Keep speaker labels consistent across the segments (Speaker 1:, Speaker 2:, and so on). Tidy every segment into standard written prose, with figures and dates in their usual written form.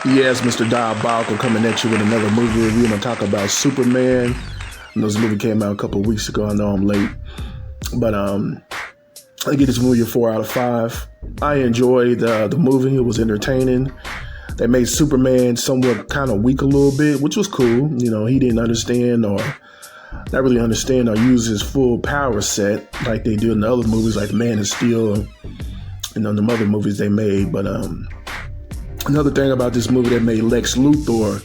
Speaker 1: Yes, Mr. Diabolical coming at you with another movie review. I'm going to talk about Superman. I know this movie came out a couple of weeks ago. I know I'm late. But I give this movie a 4 out of 5. I enjoyed the movie. It was entertaining. They made Superman somewhat kind of weak a little bit, which was cool. You know, he didn't understand or not really understand or use his full power set like they do in the other movies like Man of Steel and the other movies they made. But another thing about this movie that made Lex Luthor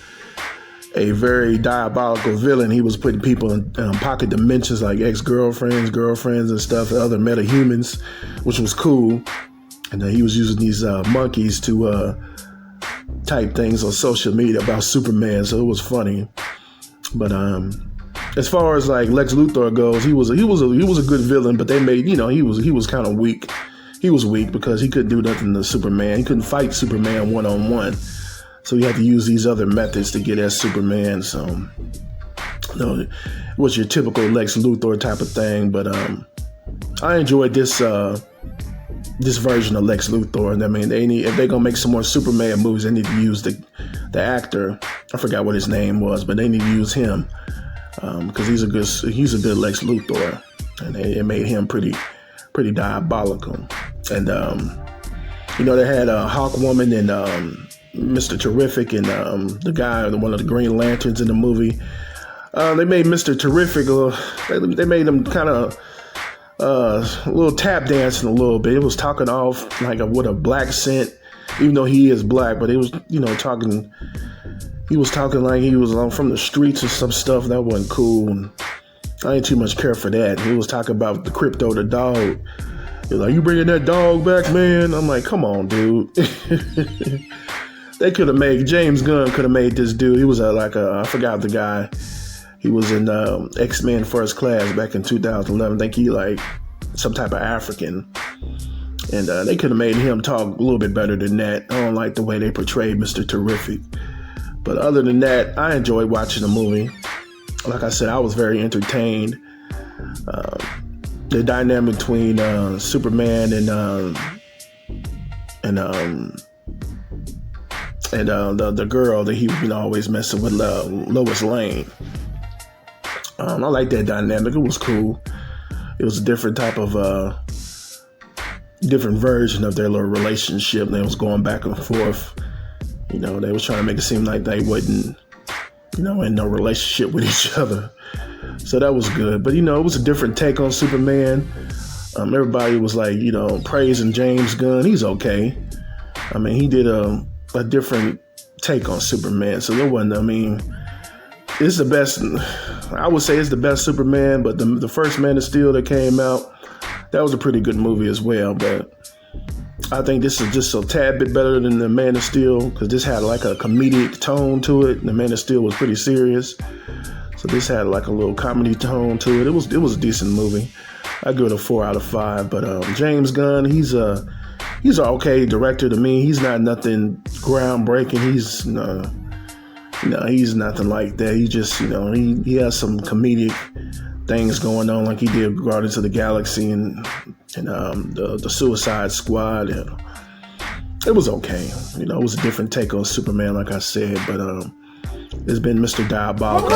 Speaker 1: a very diabolical villain. He was putting people in pocket dimensions like ex-girlfriends, girlfriends and stuff, and other metahumans, which was cool. And he was using these monkeys to type things on social media about Superman, so it was funny. But as far as like Lex Luthor goes, he was a good villain, but they made, he was kind of weak. He was weak because he couldn't do nothing to Superman. He couldn't fight Superman one-on-one. So he had to use these other methods to get at Superman. So, it was your typical Lex Luthor type of thing. But I enjoyed this version of Lex Luthor. And I mean, if they're gonna make some more Superman movies, they need to use the actor. I forgot what his name was, but they need to use him because he's a good Lex Luthor, and it made him pretty diabolical. And they had Hawkwoman and Mr. Terrific and the guy, one of the Green Lanterns in the movie. They made Mr. Terrific, they made him kind of a little tap dancing a little bit. It was talking off like with a black scent, even though he is black, but it was, talking, he was talking like he was from the streets or some stuff that wasn't cool. And I ain't too much care for that. He was talking about the Crypto the dog. He was like, "You bringing that dog back, man?" I'm like, come on, dude. They could have made, James Gunn could have made this dude. He was I forgot the guy. He was in X-Men First Class back in 2011. I think he like some type of African. And they could have made him talk a little bit better than that. I don't like the way they portrayed Mr. Terrific. But other than that, I enjoyed watching the movie. Like I said, I was very entertained. The dynamic between Superman and the girl that he always messing with, Lois Lane. I like that dynamic. It was cool. It was a different type of different version of their little relationship. They was going back and forth. They was trying to make it seem like they wasn't, in no relationship with each other. So that was good. But, it was a different take on Superman. Everybody was like, praising James Gunn. He's okay. I mean, he did a different take on Superman. So there wasn't, it's the best, I would say it's the best Superman, but the first Man of Steel that came out, that was a pretty good movie as well. But I think this is just a tad bit better than the Man of Steel because this had like a comedic tone to it. The Man of Steel was pretty serious. So this had like a little comedy tone to it. It was a decent movie. I give it a 4 out of 5. But James Gunn, he's an okay director to me. He's not nothing groundbreaking. He's he's nothing like that. He just he has some comedic things going on, like he did Guardians of the Galaxy and the Suicide Squad. And it was okay. It was a different take on Superman, like I said. But it's been Mr. Diabolical.